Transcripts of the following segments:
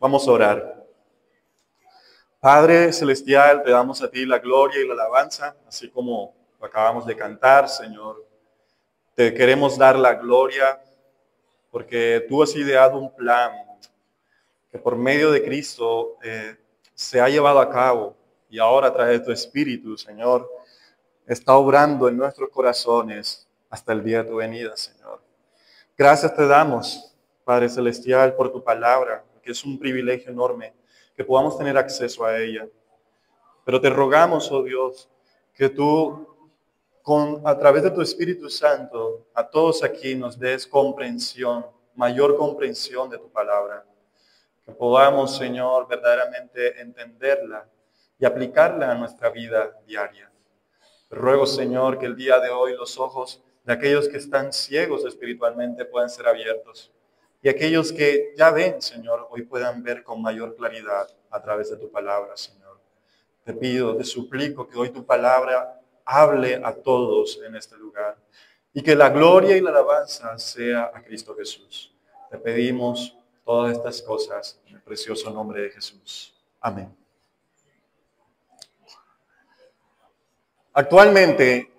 Vamos a orar. Padre Celestial, te damos a ti la gloria y la alabanza, así como lo acabamos de cantar, Señor. Te queremos dar la gloria porque tú has ideado un plan que por medio de Cristo se ha llevado a cabo y ahora a través de tu Espíritu, Señor, está obrando en nuestros corazones hasta el día de tu venida, Señor. Gracias te damos, Padre Celestial, por tu palabra, que es un privilegio enorme que podamos tener acceso a ella. Pero te rogamos, oh Dios, que tú, a través de tu Espíritu Santo, a todos aquí nos des comprensión, mayor comprensión de tu palabra. Que podamos, Señor, verdaderamente entenderla y aplicarla a nuestra vida diaria. Te ruego, Señor, que el día de hoy los ojos de aquellos que están ciegos espiritualmente puedan ser abiertos. Y aquellos que ya ven, Señor, hoy puedan ver con mayor claridad a través de tu palabra, Señor. Te pido, te suplico que hoy tu palabra hable a todos en este lugar. Y que la gloria y la alabanza sea a Cristo Jesús. Te pedimos todas estas cosas en el precioso nombre de Jesús. Amén. Actualmente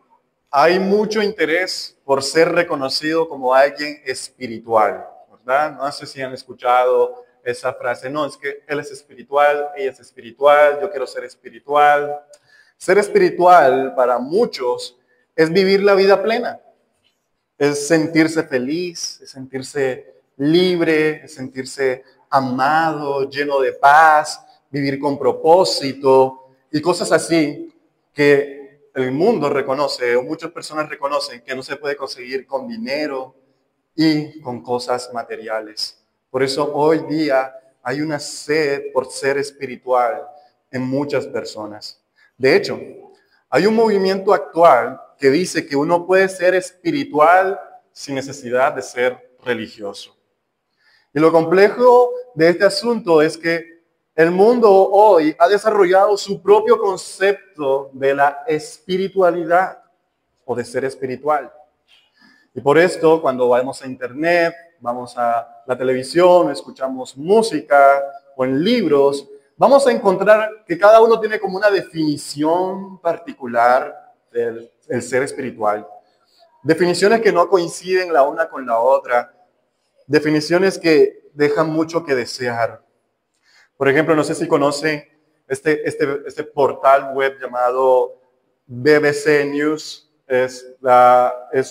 hay mucho interés por ser reconocido como alguien espiritual, ¿verdad? No sé si han escuchado esa frase, no, es que él es espiritual, ella es espiritual, yo quiero ser espiritual. Ser espiritual para muchos es vivir la vida plena, es sentirse feliz, es sentirse libre, es sentirse amado, lleno de paz, vivir con propósito y cosas así que el mundo reconoce, o muchas personas reconocen que no se puede conseguir con dinero y con cosas materiales. Por eso hoy día hay una sed por ser espiritual en muchas personas. De hecho, hay un movimiento actual que dice que uno puede ser espiritual sin necesidad de ser religioso. Y lo complejo de este asunto es que el mundo hoy ha desarrollado su propio concepto de la espiritualidad o de ser espiritual. Y por esto, cuando vamos a internet, vamos a la televisión, escuchamos música o en libros, vamos a encontrar que cada uno tiene como una definición particular del ser espiritual. Definiciones que no coinciden la una con la otra. Definiciones que dejan mucho que desear. Por ejemplo, no sé si conocen este portal web llamado BBC News. Es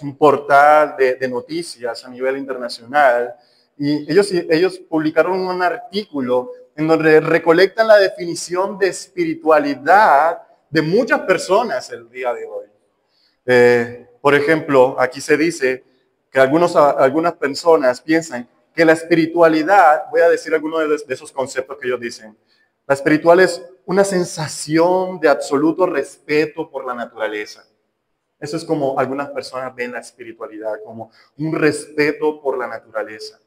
un portal de noticias a nivel internacional. Y ellos publicaron un artículo en donde recolectan la definición de espiritualidad de muchas personas el día de hoy. Por ejemplo, aquí se dice que algunas personas piensan que la espiritualidad, voy a decir algunos de esos conceptos que ellos dicen. La espiritual es una sensación de absoluto respeto por la naturaleza. Eso es como algunas personas ven la espiritualidad, como un respeto por la naturaleza.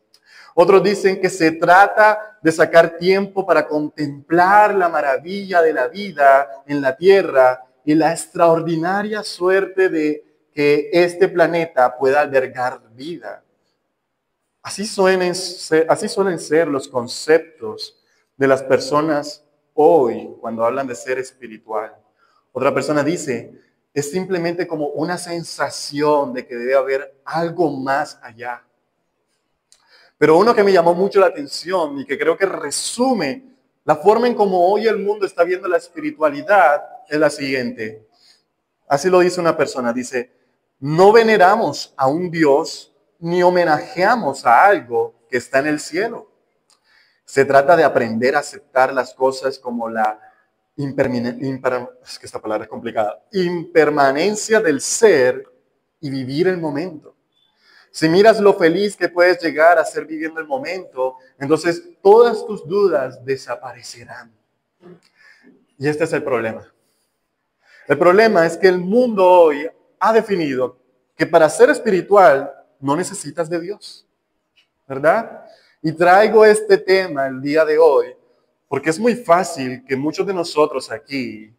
Otros dicen que se trata de sacar tiempo para contemplar la maravilla de la vida en la tierra y la extraordinaria suerte de que este planeta pueda albergar vida. Así suelen ser los conceptos de las personas hoy cuando hablan de ser espiritual. Otra persona dice, es simplemente como una sensación de que debe haber algo más allá. Pero uno que me llamó mucho la atención y que creo que resume la forma en cómo hoy el mundo está viendo la espiritualidad es la siguiente. Así lo dice una persona, dice, no veneramos a un Dios ni homenajeamos a algo que está en el cielo. Se trata de aprender a aceptar las cosas como la es que esta palabra es complicada, impermanencia del ser y vivir el momento. Si miras lo feliz que puedes llegar a ser viviendo el momento, entonces todas tus dudas desaparecerán. Y este es el problema. El problema es que el mundo hoy ha definido que para ser espiritual no necesitas de Dios, ¿verdad? Y traigo este tema el día de hoy porque es muy fácil que muchos de nosotros aquí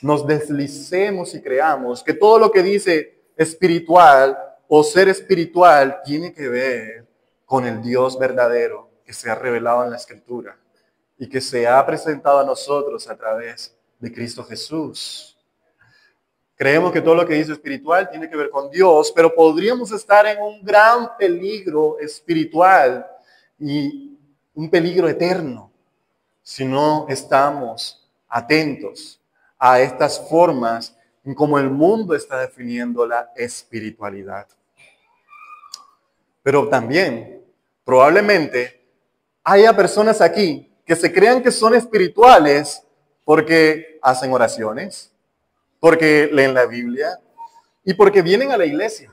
nos deslicemos y creamos que todo lo que dice espiritual o ser espiritual tiene que ver con el Dios verdadero que se ha revelado en la Escritura. y que se ha presentado a nosotros a través de Cristo Jesús. Creemos que todo lo que dice espiritual tiene que ver con Dios, pero podríamos estar en un gran peligro espiritual y un peligro eterno si no estamos atentos a estas formas en cómo el mundo está definiendo la espiritualidad. Pero también, probablemente, haya personas aquí que se crean que son espirituales porque hacen oraciones, porque leen la Biblia y porque vienen a la iglesia.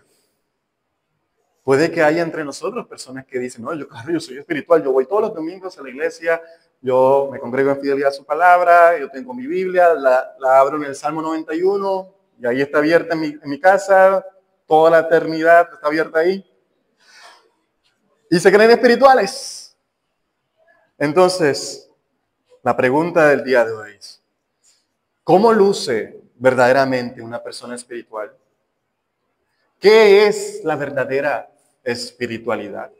Puede que haya entre nosotros personas que dicen, no, yo soy espiritual, yo voy todos los domingos a la iglesia, yo me congrego en fidelidad a su palabra, yo tengo mi Biblia, la abro en el Salmo 91 y ahí está abierta en mi casa, toda la eternidad está abierta ahí. Y se creen espirituales. Entonces, la pregunta del día de hoy es, ¿cómo luce verdaderamente una persona espiritual? ¿Qué es la verdadera espiritualidad?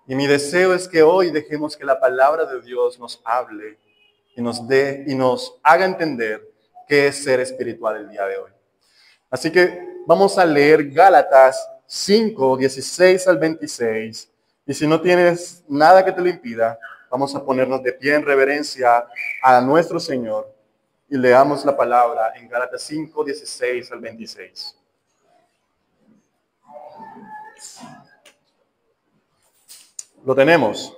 Y mi deseo es que hoy dejemos que la palabra de Dios nos hable y nos haga entender qué es ser espiritual el día de hoy. Así que vamos a leer Gálatas 5, 16 al 26. Y si no tienes nada que te lo impida, vamos a ponernos de pie en reverencia a nuestro Señor y leamos la palabra en Gálatas 5, 16 al 26. ¿Lo tenemos?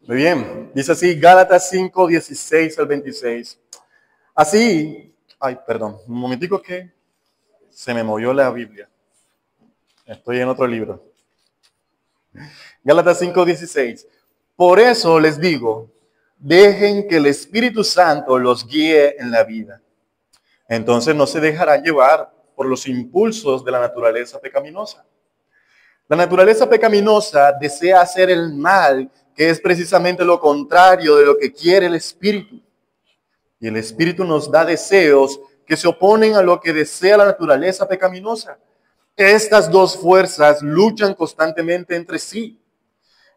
Muy bien. Dice así, Gálatas 5, 16 al 26. Así, un momentico que se me movió la Biblia. Estoy en otro libro. Gálatas 5, 16. Por eso les digo, dejen que el Espíritu Santo los guíe en la vida. Entonces no se dejarán llevar por los impulsos de la naturaleza pecaminosa. La naturaleza pecaminosa desea hacer el mal, que es precisamente lo contrario de lo que quiere el Espíritu. Y el Espíritu nos da deseos que se oponen a lo que desea la naturaleza pecaminosa. Estas dos fuerzas luchan constantemente entre sí.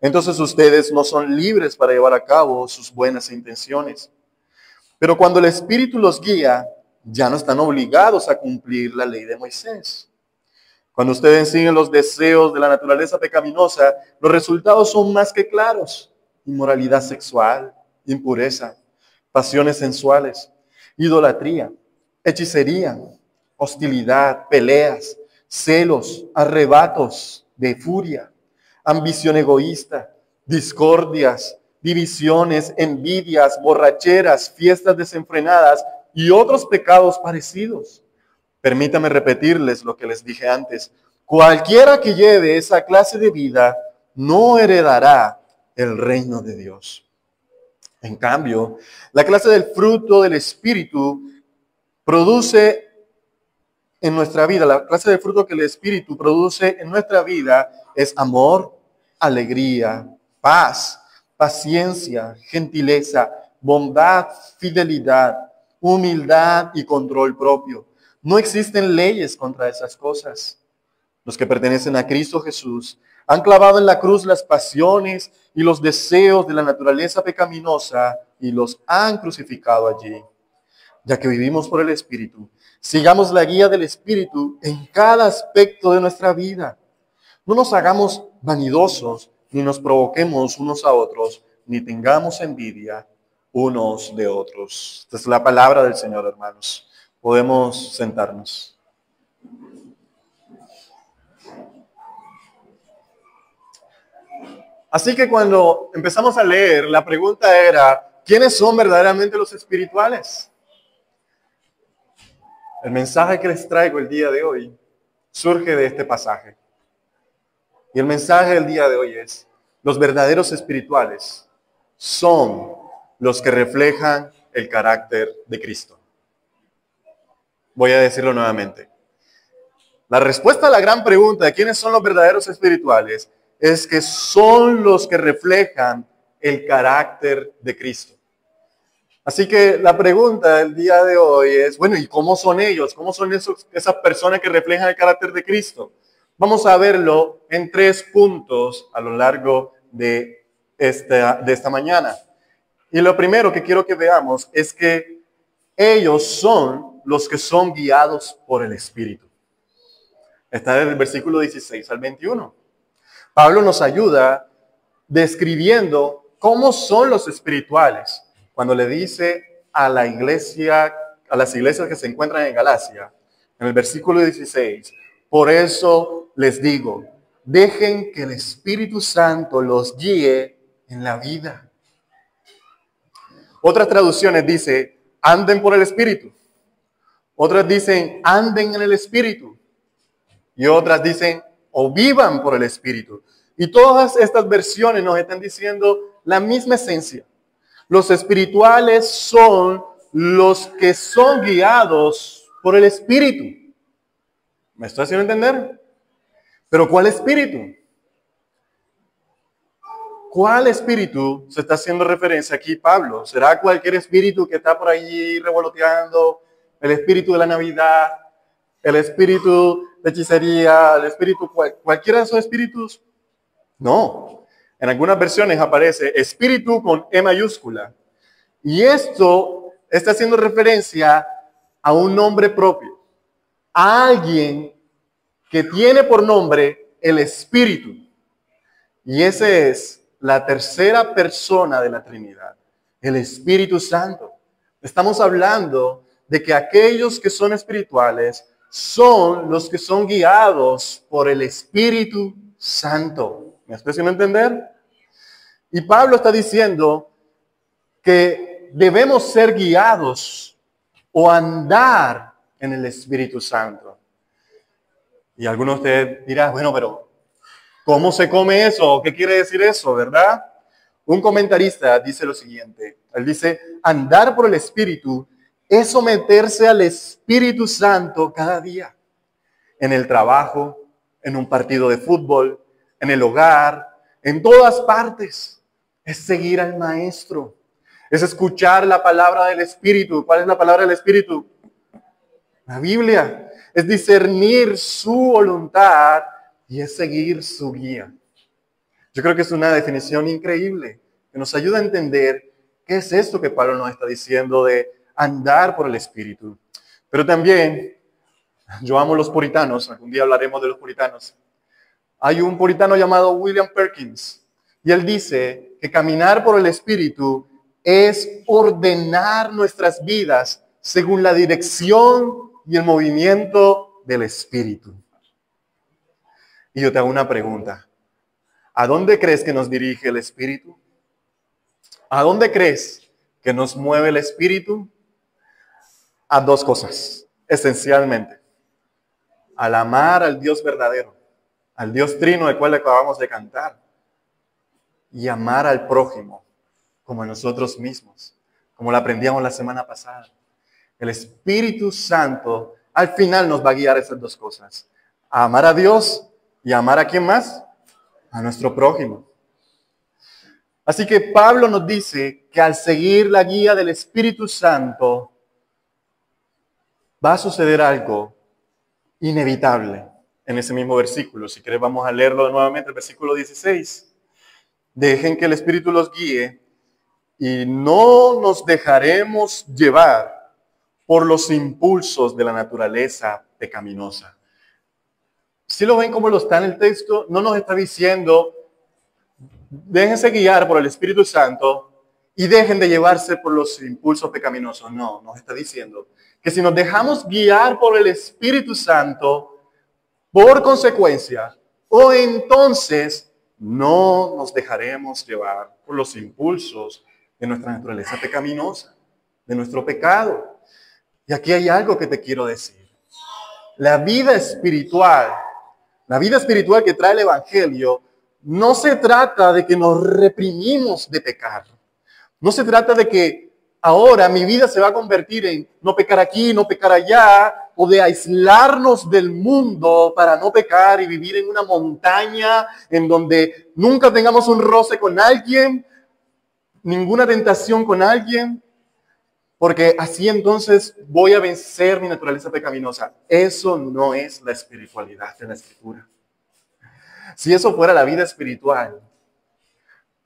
Entonces ustedes no son libres para llevar a cabo sus buenas intenciones. Pero cuando el Espíritu los guía, ya no están obligados a cumplir la ley de Moisés. Cuando ustedes siguen los deseos de la naturaleza pecaminosa, los resultados son más que claros. Inmoralidad sexual, impureza, pasiones sensuales, idolatría, hechicería, hostilidad, peleas, celos, arrebatos de furia, ambición egoísta, discordias, divisiones, envidias, borracheras, fiestas desenfrenadas y otros pecados parecidos. Permítame repetirles lo que les dije antes. Cualquiera que lleve esa clase de vida no heredará el reino de Dios. En cambio, la clase del fruto del Espíritu produce en nuestra vida, la clase de fruto que el Espíritu produce en nuestra vida es amor, alegría, paz, paciencia, gentileza, bondad, fidelidad, humildad y control propio. No existen leyes contra esas cosas. Los que pertenecen a Cristo Jesús han clavado en la cruz las pasiones y los deseos de la naturaleza pecaminosa y los han crucificado allí. Ya que vivimos por el Espíritu, sigamos la guía del Espíritu en cada aspecto de nuestra vida. No nos hagamos vanidosos, ni nos provoquemos unos a otros, ni tengamos envidia unos de otros. Esta es la palabra del Señor, hermanos. Podemos sentarnos. Así que cuando empezamos a leer, la pregunta era, ¿quiénes son verdaderamente los espirituales? El mensaje que les traigo el día de hoy surge de este pasaje. Y el mensaje del día de hoy es, los verdaderos espirituales son los que reflejan el carácter de Cristo. Voy a decirlo nuevamente. La respuesta a la gran pregunta de quiénes son los verdaderos espirituales es que son los que reflejan el carácter de Cristo. Así que la pregunta del día de hoy es, bueno, ¿y cómo son ellos? ¿Cómo son esas personas que reflejan el carácter de Cristo? Vamos a verlo en 3 puntos a lo largo de de esta mañana. Y lo primero que quiero que veamos es que ellos son los que son guiados por el Espíritu. Está desde el versículo 16 al 21. Pablo nos ayuda describiendo cómo son los espirituales. Cuando le dice a la iglesia, a las iglesias que se encuentran en Galacia, en el versículo 16, por eso les digo, dejen que el Espíritu Santo los guíe en la vida. Otras traducciones dice, anden por el Espíritu. Otras dicen, anden en el Espíritu. Y otras dicen, o vivan por el Espíritu. Y todas estas versiones nos están diciendo la misma esencia. Los espirituales son los que son guiados por el Espíritu. ¿Me estoy haciendo entender? Pero ¿cuál Espíritu? ¿Cuál espíritu se está haciendo referencia aquí, Pablo? ¿Será cualquier espíritu que está por allí revoloteando? ¿El espíritu de la Navidad? ¿El espíritu de hechicería? ¿El espíritu cualquiera de esos espíritus? No. En algunas versiones aparece espíritu con E mayúscula. Y esto está haciendo referencia a un nombre propio. A alguien que tiene por nombre el Espíritu. Y ese es la tercera persona de la Trinidad, el Espíritu Santo. Estamos hablando de que aquellos que son espirituales son los que son guiados por el Espíritu Santo. ¿Me estoy haciendo entender? Y Pablo está diciendo que debemos ser guiados o andar en el Espíritu Santo. Y algunos de ustedes dirán, bueno, pero ¿cómo se come eso? ¿Qué quiere decir eso, verdad? Un comentarista dice lo siguiente. Él dice, andar por el Espíritu es someterse al Espíritu Santo cada día. En el trabajo, en un partido de fútbol, en el hogar, en todas partes. Es seguir al Maestro. Es escuchar la palabra del Espíritu. ¿Cuál es la palabra del Espíritu? La Biblia. Es discernir su voluntad y es seguir su guía. Yo creo que es una definición increíble que nos ayuda a entender qué es esto que Pablo nos está diciendo de andar por el Espíritu. Pero también, yo amo los puritanos, algún día hablaremos de los puritanos. Hay un puritano llamado William Perkins y él dice que caminar por el Espíritu es ordenar nuestras vidas según la dirección y el movimiento del Espíritu. Y yo te hago una pregunta. ¿A dónde crees que nos dirige el Espíritu? ¿A dónde crees que nos mueve el Espíritu? A dos cosas, esencialmente. Al amar al Dios verdadero, al Dios trino del cual acabamos de cantar. Y amar al prójimo, como a nosotros mismos, como lo aprendíamos la semana pasada. El Espíritu Santo al final nos va a guiar esas dos cosas. A amar a Dios y amar a quién más? A nuestro prójimo. Así que Pablo nos dice que al seguir la guía del Espíritu Santo va a suceder algo inevitable en ese mismo versículo. Si querés vamos a leerlo nuevamente, el versículo 16. Dejen que el Espíritu los guíe y no nos dejaremos llevar por los impulsos de la naturaleza pecaminosa. Si lo ven como lo está en el texto, no nos está diciendo, déjense guiar por el Espíritu Santo y dejen de llevarse por los impulsos pecaminosos. No, nos está diciendo que si nos dejamos guiar por el Espíritu Santo, por consecuencia, o entonces no nos dejaremos llevar por los impulsos de nuestra naturaleza pecaminosa, de nuestro pecado. Y aquí hay algo que te quiero decir. La vida espiritual que trae el Evangelio, no se trata de que nos reprimimos de pecar. No se trata de que ahora mi vida se va a convertir en no pecar aquí, no pecar allá, o de aislarnos del mundo para no pecar y vivir en una montaña en donde nunca tengamos un roce con alguien, ninguna tentación con alguien, porque así entonces voy a vencer mi naturaleza pecaminosa. Eso no es la espiritualidad de la Escritura. Si eso fuera la vida espiritual,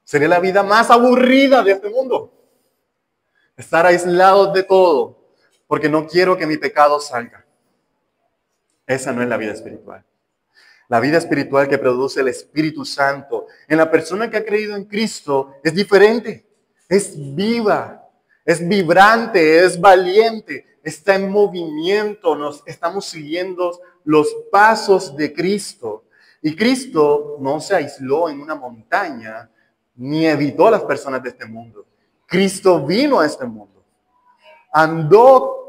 Sería la vida más aburrida de este mundo. Estar aislados de todo, porque no quiero que mi pecado salga. Esa no es la vida espiritual. La vida espiritual que produce el Espíritu Santo en la persona que ha creído en Cristo es diferente, es viva, es vibrante, es valiente, está en movimiento, nos estamos siguiendo los pasos de Cristo. Y Cristo no se aisló en una montaña, ni evitó a las personas de este mundo. Cristo vino a este mundo. Anduvo,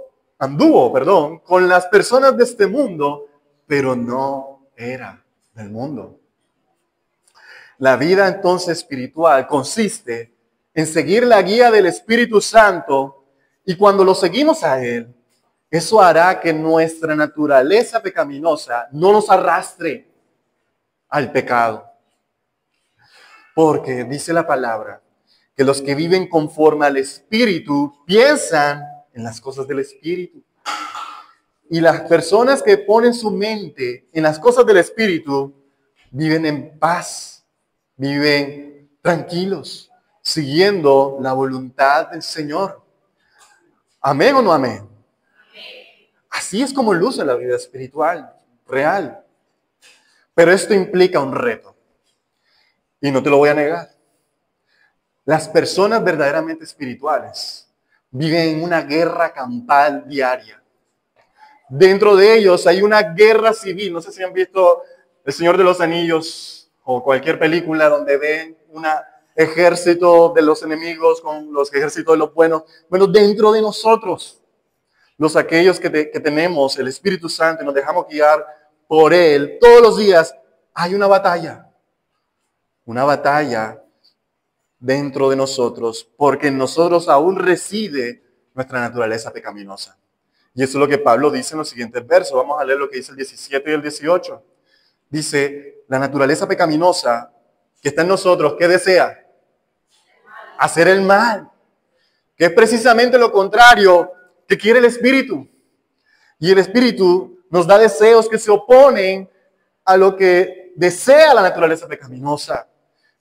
con las personas de este mundo, pero no era del mundo. La vida entonces espiritual consiste en seguir la guía del Espíritu Santo, y cuando lo seguimos a Él, eso hará que nuestra naturaleza pecaminosa no nos arrastre al pecado. Porque dice la palabra que los que viven conforme al Espíritu piensan en las cosas del Espíritu. Y las personas que ponen su mente en las cosas del Espíritu viven en paz, viven tranquilos, siguiendo la voluntad del Señor. ¿Amén o no amén? Así es como luce la vida espiritual, real. Pero esto implica un reto. Y no te lo voy a negar. Las personas verdaderamente espirituales viven en una guerra campal diaria. Dentro de ellos hay una guerra civil. No sé si han visto El Señor de los Anillos o cualquier película donde ven un ejército de los enemigos con los ejércitos de los buenos. Bueno, dentro de nosotros, aquellos que tenemos el Espíritu Santo y nos dejamos guiar por Él, todos los días hay una batalla. Una batalla dentro de nosotros, porque en nosotros aún reside nuestra naturaleza pecaminosa. Y eso es lo que Pablo dice en los siguientes versos. Vamos a leer lo que dice el 17 y el 18. Dice, la naturaleza pecaminosa que está en nosotros, ¿qué desea? Hacer el mal. Que es precisamente lo contrario que quiere el Espíritu. Y el Espíritu nos da deseos que se oponen a lo que desea la naturaleza pecaminosa.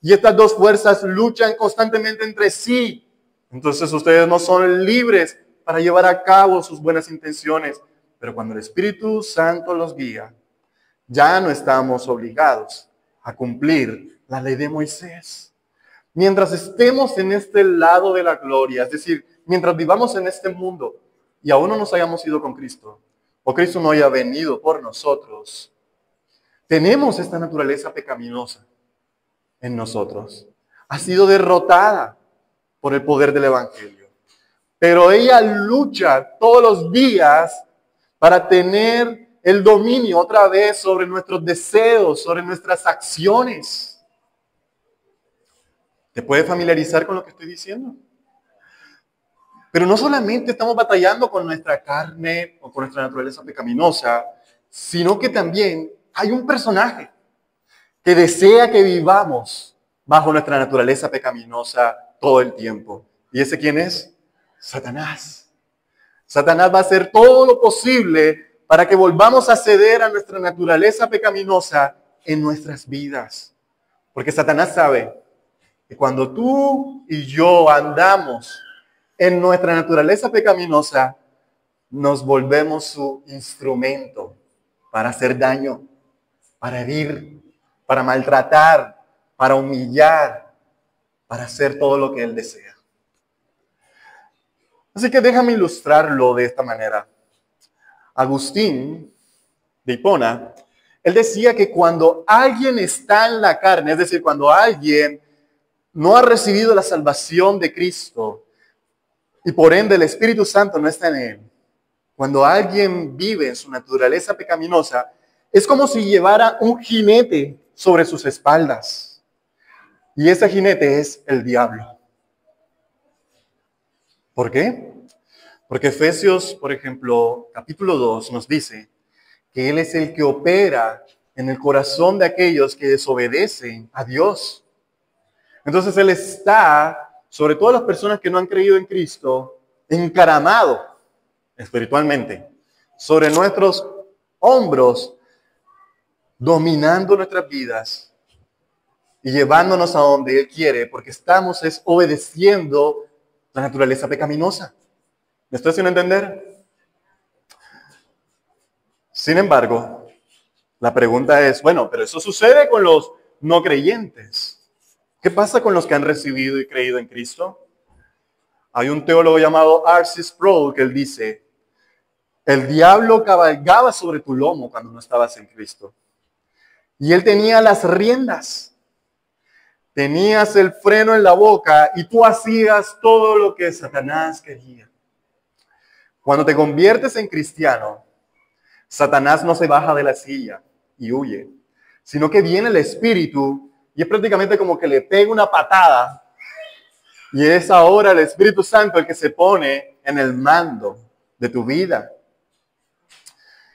Y estas dos fuerzas luchan constantemente entre sí. Entonces ustedes no son libres para llevar a cabo sus buenas intenciones. Pero cuando el Espíritu Santo los guía, ya no estamos obligados a cumplir la ley de Moisés. Mientras estemos en este lado de la gloria, es decir, mientras vivamos en este mundo y aún no nos hayamos ido con Cristo, o Cristo no haya venido por nosotros, tenemos esta naturaleza pecaminosa en nosotros. Ha sido derrotada por el poder del Evangelio. Pero ella lucha todos los días para tener el dominio otra vez sobre nuestros deseos, sobre nuestras acciones. ¿Te puedes familiarizar con lo que estoy diciendo? Pero no solamente estamos batallando con nuestra carne o con nuestra naturaleza pecaminosa, sino que también hay un personaje que desea que vivamos bajo nuestra naturaleza pecaminosa todo el tiempo. ¿Y ese quién es? Satanás. Satanás va a hacer todo lo posible para que volvamos a ceder a nuestra naturaleza pecaminosa en nuestras vidas. Porque Satanás sabe que cuando tú y yo andamos en nuestra naturaleza pecaminosa, nos volvemos su instrumento para hacer daño, para herir, para maltratar, para humillar, para hacer todo lo que Él desea. Así que déjame ilustrarlo de esta manera. Agustín de Hipona, él decía que cuando alguien está en la carne, es decir, cuando alguien no ha recibido la salvación de Cristo y por ende el Espíritu Santo no está en él, cuando alguien vive en su naturaleza pecaminosa, es como si llevara un jinete sobre sus espaldas. Y ese jinete es el diablo. ¿Por qué? Porque Efesios, por ejemplo, capítulo 2 nos dice que Él es el que opera en el corazón de aquellos que desobedecen a Dios. Entonces Él está, sobre todas las personas que no han creído en Cristo, encaramado espiritualmente sobre nuestros hombros, dominando nuestras vidas y llevándonos a donde Él quiere, porque estamos obedeciendo la naturaleza pecaminosa. ¿Me estoy haciendo entender? Sin embargo, la pregunta es, bueno, pero eso sucede con los no creyentes. ¿Qué pasa con los que han recibido y creído en Cristo? Hay un teólogo llamado R.C. Sproul que él dice, el diablo cabalgaba sobre tu lomo cuando no estabas en Cristo. Y él tenía las riendas. Tenías el freno en la boca y tú hacías todo lo que Satanás quería. Cuando te conviertes en cristiano, Satanás no se baja de la silla y huye, sino que viene el Espíritu y es prácticamente como que le pega una patada y es ahora el Espíritu Santo el que se pone en el mando de tu vida.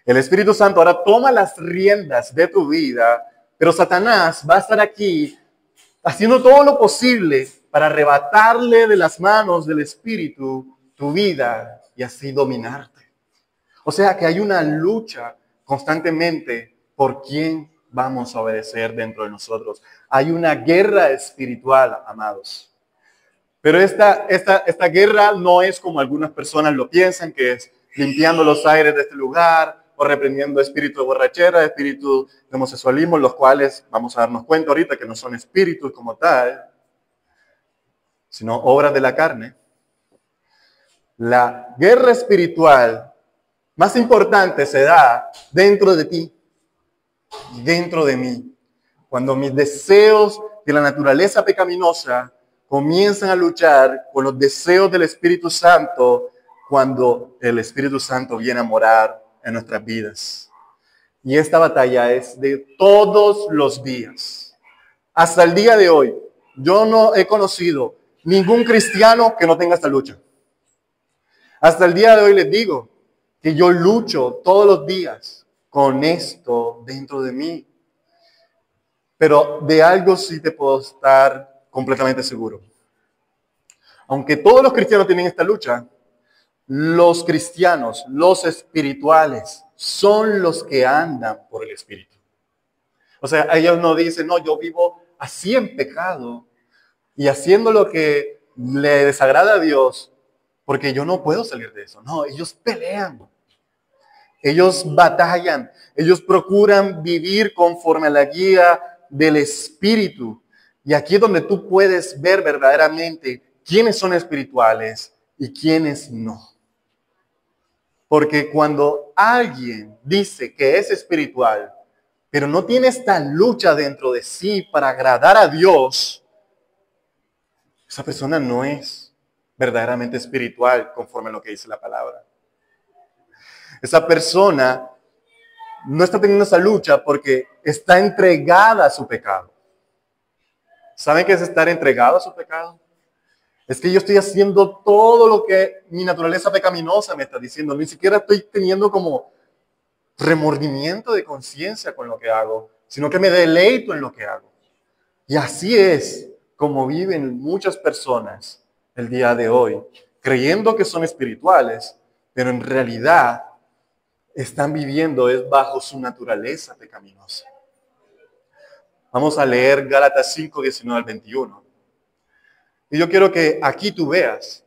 El Espíritu Santo ahora toma las riendas de tu vida, pero Satanás va a estar aquí haciendo todo lo posible para arrebatarle de las manos del Espíritu tu vida y así dominarte. O sea que hay una lucha constantemente por quién vamos a obedecer dentro de nosotros. Hay una guerra espiritual, amados. Pero esta guerra no es como algunas personas lo piensan, que es limpiando los aires de este lugar o reprendiendo espíritu de borrachera, espíritu de homosexualismo, los cuales vamos a darnos cuenta ahorita que no son espíritus como tal, sino obras de la carne. La guerra espiritual más importante se da dentro de ti, dentro de mí. Cuando mis deseos de la naturaleza pecaminosa comienzan a luchar con los deseos del Espíritu Santo, cuando el Espíritu Santo viene a morar en nuestras vidas. Y esta batalla es de todos los días. Hasta el día de hoy, yo no he conocido ningún cristiano que no tenga esta lucha. Hasta el día de hoy les digo que yo lucho todos los días con esto dentro de mí. Pero de algo sí te puedo estar completamente seguro. Aunque todos los cristianos tienen esta lucha, los cristianos, los espirituales, son los que andan por el Espíritu. O sea, ellos no dicen, no, yo vivo así en pecado y haciendo lo que le desagrada a Dios, porque yo no puedo salir de eso. No, ellos pelean. Ellos batallan. Ellos procuran vivir conforme a la guía del Espíritu. Y aquí es donde tú puedes ver verdaderamente quiénes son espirituales y quiénes no. Porque cuando alguien dice que es espiritual, pero no tiene esta lucha dentro de sí para agradar a Dios, esa persona no es verdaderamente espiritual conforme a lo que dice la palabra. Esa persona no está teniendo esa lucha porque está entregada a su pecado. ¿Saben qué es estar entregado a su pecado? Es que yo estoy haciendo todo lo que mi naturaleza pecaminosa me está diciendo. Ni siquiera estoy teniendo como remordimiento de conciencia con lo que hago, sino que me deleito en lo que hago. Y así es como viven muchas personas el día de hoy, creyendo que son espirituales, pero en realidad están viviendo bajo su naturaleza pecaminosa. Vamos a leer Gálatas 5, 19 al 21. Y yo quiero que aquí tú veas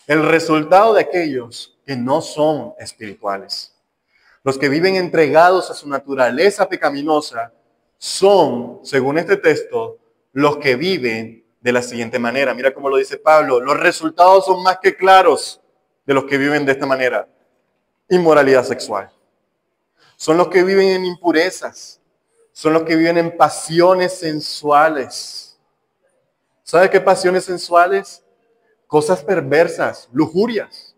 el resultado de aquellos que no son espirituales. Los que viven entregados a su naturaleza pecaminosa son, según este texto, los que viven de la siguiente manera. Mira cómo lo dice Pablo. Los resultados son más que claros de los que viven de esta manera. Inmoralidad sexual. Son los que viven en impurezas. Son los que viven en pasiones sensuales. ¿Sabe qué pasiones sensuales? Cosas perversas, lujurias.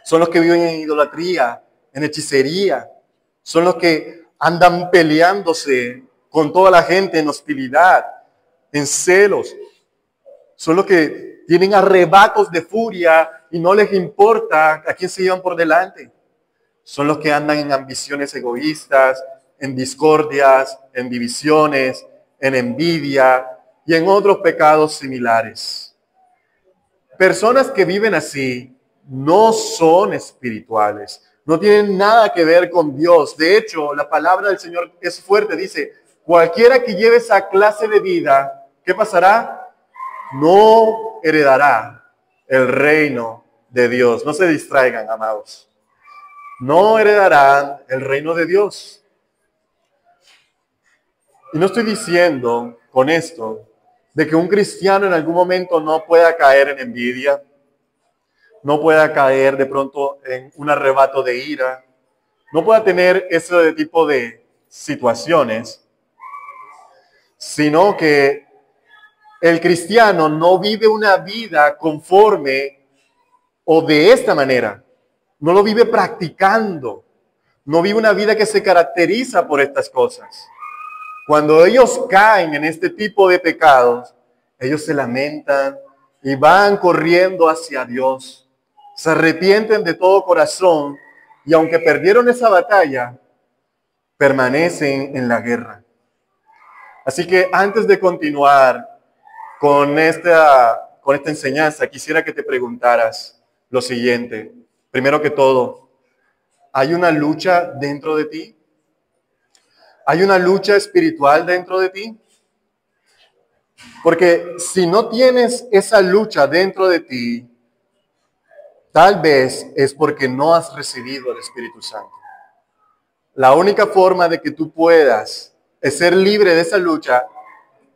Son los que viven en idolatría, en hechicería. Son los que andan peleándose con toda la gente en hostilidad, en celos. Son los que tienen arrebatos de furia y no les importa a quién se llevan por delante. Son los que andan en ambiciones egoístas, en discordias, en divisiones, en envidia y en otros pecados similares. Personas que viven así no son espirituales, no tienen nada que ver con Dios. De hecho, la palabra del Señor es fuerte, dice, cualquiera que lleve esa clase de vida, ¿qué pasará? No heredará el reino de Dios. No se distraigan, amados. No heredarán el reino de Dios. Y no estoy diciendo con esto de que un cristiano en algún momento no pueda caer en envidia, no pueda caer de pronto en un arrebato de ira, no pueda tener ese tipo de situaciones, sino que el cristiano no vive una vida conforme o de esta manera, no lo vive practicando, no vive una vida que se caracteriza por estas cosas. Cuando ellos caen en este tipo de pecados, ellos se lamentan y van corriendo hacia Dios. Se arrepienten de todo corazón y aunque perdieron esa batalla, permanecen en la guerra. Así que antes de continuar con esta enseñanza, quisiera que te preguntaras lo siguiente. Primero que todo, ¿hay una lucha dentro de ti? ¿Hay una lucha espiritual dentro de ti? Porque si no tienes esa lucha dentro de ti, tal vez es porque no has recibido el Espíritu Santo. La única forma de que tú puedas ser libre de esa lucha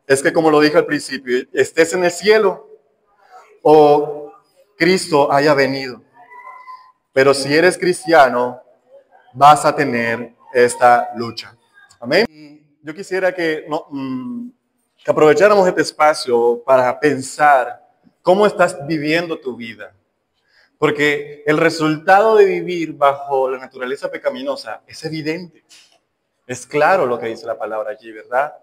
es que, como lo dije al principio, estés en el cielo o Cristo haya venido. Pero si eres cristiano, vas a tener esta lucha. Amén. Y yo quisiera que aprovecháramos este espacio para pensar cómo estás viviendo tu vida. Porque el resultado de vivir bajo la naturaleza pecaminosa es evidente. Es claro lo que dice la palabra allí, ¿verdad?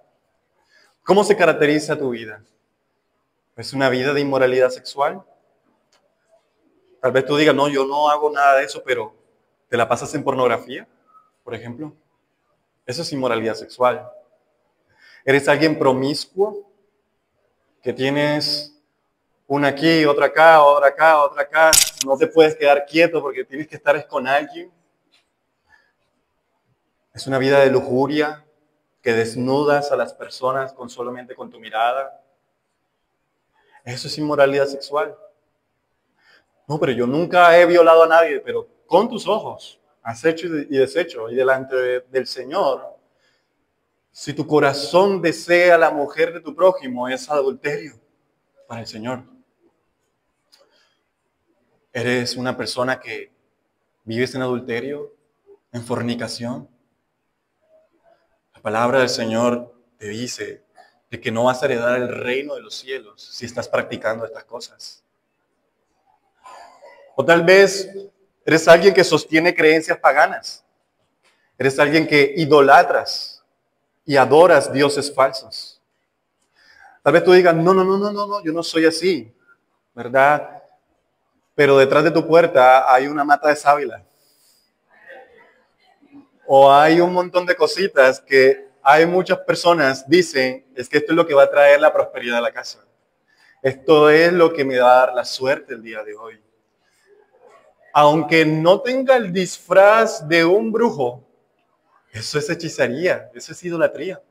¿Cómo se caracteriza tu vida? ¿Es una vida de inmoralidad sexual? Tal vez tú digas, no, yo no hago nada de eso, pero ¿te la pasas en pornografía, por ejemplo? Eso es inmoralidad sexual. ¿Eres alguien promiscuo? Que tienes una aquí, otra acá, otra acá, otra acá. No te puedes quedar quieto porque tienes que estar con alguien. Es una vida de lujuria que desnudas a las personas solamente con tu mirada. Eso es inmoralidad sexual. No, pero yo nunca he violado a nadie, pero con tus ojos has hecho y deshecho. Y delante del Señor, si tu corazón desea a la mujer de tu prójimo, es adulterio para el Señor. ¿Eres una persona que vives en adulterio, en fornicación? La palabra del Señor te dice de que no vas a heredar el reino de los cielos si estás practicando estas cosas. O tal vez eres alguien que sostiene creencias paganas. Eres alguien que idolatras y adoras dioses falsos. Tal vez tú digas, no, yo no soy así, ¿verdad? Pero detrás de tu puerta hay una mata de sábila. O hay un montón de cositas que hay muchas personas dicen, es que esto es lo que va a traer la prosperidad a la casa. Esto es lo que me va a dar la suerte el día de hoy. Aunque no tenga el disfraz de un brujo, eso es hechicería, eso es idolatría.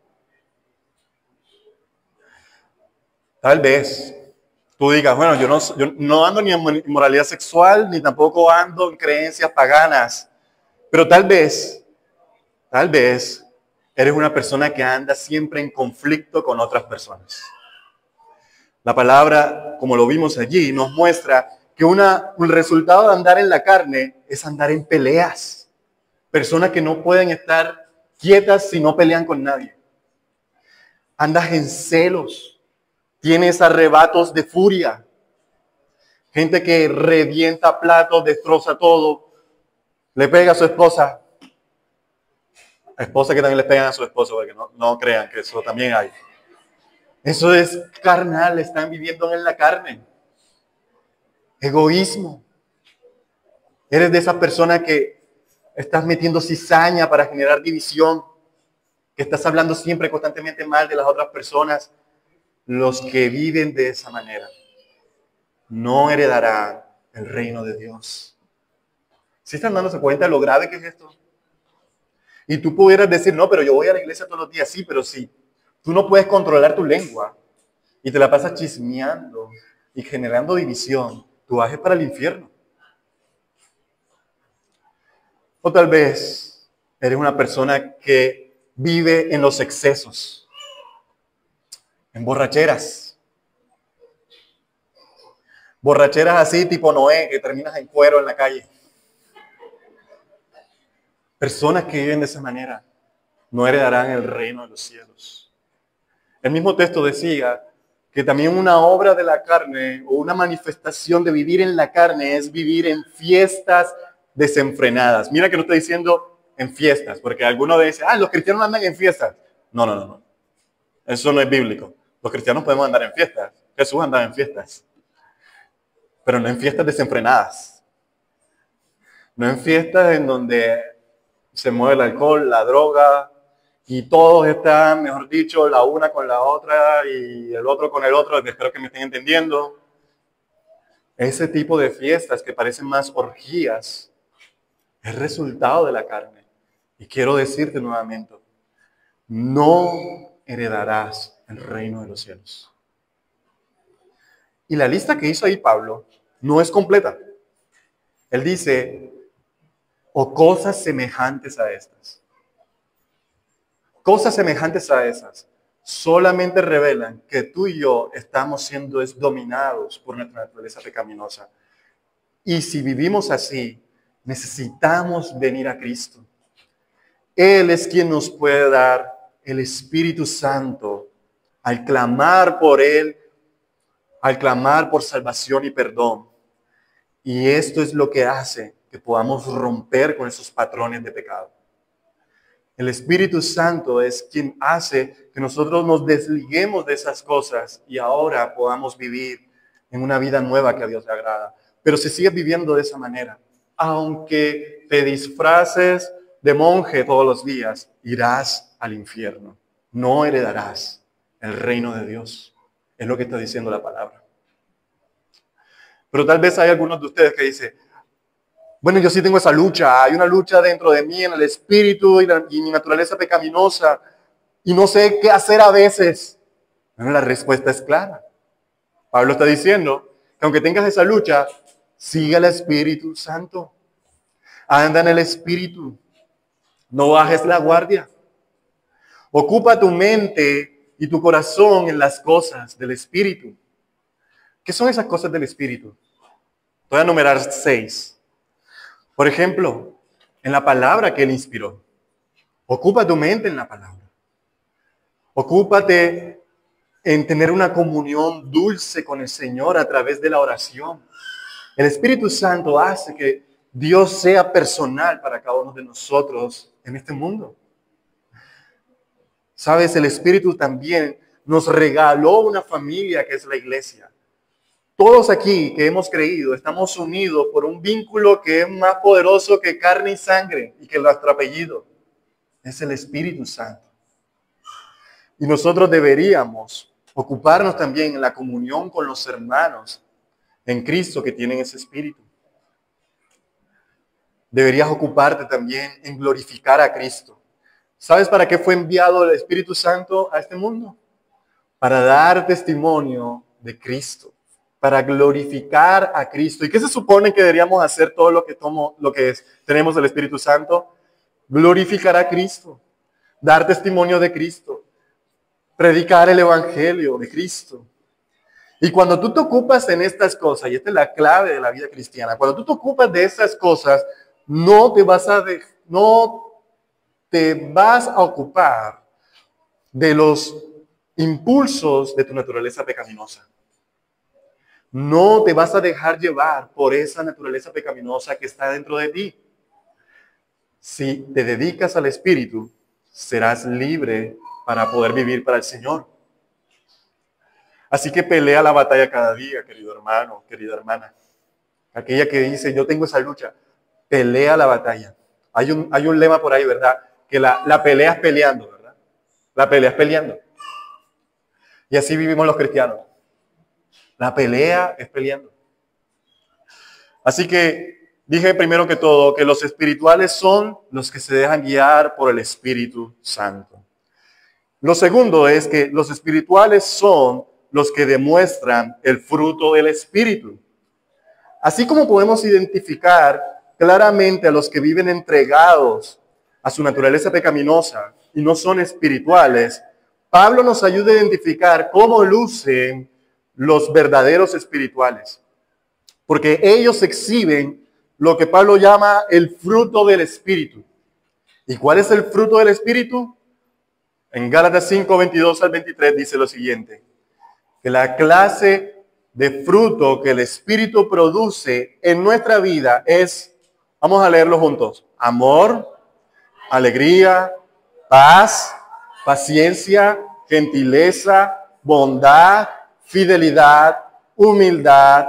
Tal vez tú digas, bueno, yo no ando ni en inmoralidad sexual, ni tampoco ando en creencias paganas, pero tal vez eres una persona que anda siempre en conflicto con otras personas. La palabra, como lo vimos allí, nos muestra que un resultado de andar en la carne es andar en peleas. Personas que no pueden estar quietas si no pelean con nadie. Andas en celos. Tienes arrebatos de furia. Gente que revienta platos, destroza todo. Le pega a su esposa. A esposas que también les pegan a su esposo, porque no crean que eso también hay. Eso es carnal, están viviendo en la carne. Egoísmo. Eres de esa persona que estás metiendo cizaña para generar división, que estás hablando siempre constantemente mal de las otras personas. Los que viven de esa manera no heredarán el reino de Dios. ¿Sí están dándose cuenta de lo grave que es esto? Y tú pudieras decir, no, pero yo voy a la iglesia todos los días. Sí, pero sí. Tú no puedes controlar tu lengua y te la pasas chismeando y generando división. Tú vas para el infierno. O tal vez eres una persona que vive en los excesos, en borracheras. Borracheras así tipo Noé, que terminas en cuero en la calle. Personas que viven de esa manera no heredarán el reino de los cielos. El mismo texto decía que también una obra de la carne o una manifestación de vivir en la carne es vivir en fiestas desenfrenadas. Mira que no estoy diciendo en fiestas, porque alguno dice, los cristianos andan en fiestas. No. Eso no es bíblico. Los cristianos podemos andar en fiestas. Jesús andaba en fiestas. Pero no en fiestas desenfrenadas. No en fiestas en donde se mueve el alcohol, la droga, y todos están, mejor dicho, la una con la otra y el otro con el otro. Espero que me estén entendiendo. Ese tipo de fiestas que parecen más orgías es resultado de la carne. Y quiero decirte nuevamente, no heredarás el reino de los cielos. Y la lista que hizo ahí Pablo no es completa. Él dice, o cosas semejantes a estas. Cosas semejantes a esas solamente revelan que tú y yo estamos siendo dominados por nuestra naturaleza pecaminosa. Y si vivimos así, necesitamos venir a Cristo. Él es quien nos puede dar el Espíritu Santo al clamar por Él, al clamar por salvación y perdón. Y esto es lo que hace que podamos romper con esos patrones de pecado. El Espíritu Santo es quien hace que nosotros nos desliguemos de esas cosas y ahora podamos vivir en una vida nueva que a Dios le agrada. Pero si sigues viviendo de esa manera, aunque te disfraces de monje todos los días, irás al infierno. No heredarás el reino de Dios. Es lo que está diciendo la palabra. Pero tal vez hay algunos de ustedes que dicen, bueno, yo sí tengo esa lucha, hay una lucha dentro de mí en el espíritu y mi naturaleza pecaminosa y no sé qué hacer a veces. Bueno, la respuesta es clara. Pablo está diciendo que aunque tengas esa lucha, sigue al Espíritu Santo. Anda en el Espíritu. No bajes la guardia. Ocupa tu mente y tu corazón en las cosas del Espíritu. ¿Qué son esas cosas del Espíritu? Voy a enumerar 6. Por ejemplo, en la palabra que Él inspiró. Ocupa tu mente en la palabra. Ocúpate en tener una comunión dulce con el Señor a través de la oración. El Espíritu Santo hace que Dios sea personal para cada uno de nosotros en este mundo. Sabes, el Espíritu también nos regaló una familia que es la iglesia. Todos aquí que hemos creído estamos unidos por un vínculo que es más poderoso que carne y sangre y que nuestro apellido. Es el Espíritu Santo. Y nosotros deberíamos ocuparnos también en la comunión con los hermanos en Cristo que tienen ese Espíritu. Deberías ocuparte también en glorificar a Cristo. ¿Sabes para qué fue enviado el Espíritu Santo a este mundo? Para dar testimonio de Cristo. Para glorificar a Cristo. ¿Y qué se supone que deberíamos hacer todo lo que tenemos del Espíritu Santo? Glorificar a Cristo, dar testimonio de Cristo, predicar el Evangelio de Cristo. Y cuando tú te ocupas en estas cosas, y esta es la clave de la vida cristiana, cuando tú te ocupas de estas cosas, no te vas a ocupar de los impulsos de tu naturaleza pecaminosa. No te vas a dejar llevar por esa naturaleza pecaminosa que está dentro de ti. Si te dedicas al Espíritu, serás libre para poder vivir para el Señor. Así que pelea la batalla cada día, querido hermano, querida hermana. Aquella que dice, yo tengo esa lucha, pelea la batalla. Hay un lema por ahí, ¿verdad? Que la pelea es peleando, ¿verdad? La pelea es peleando. Y así vivimos los cristianos. La pelea es peleando. Así que Dije primero que todo que los espirituales son los que se dejan guiar por el Espíritu Santo. Lo segundo es que los espirituales son los que demuestran el fruto del Espíritu. Así como podemos identificar claramente a los que viven entregados a su naturaleza pecaminosa y no son espirituales, Pablo nos ayuda a identificar cómo lucen los verdaderos espirituales. Porque ellos exhiben lo que Pablo llama el fruto del Espíritu. ¿Y cuál es el fruto del Espíritu? En Gálatas 5, 22 al 23 dice lo siguiente, que la clase de fruto que el Espíritu produce en nuestra vida es, vamos a leerlo juntos, amor, alegría, paz, paciencia, gentileza, bondad, fidelidad, humildad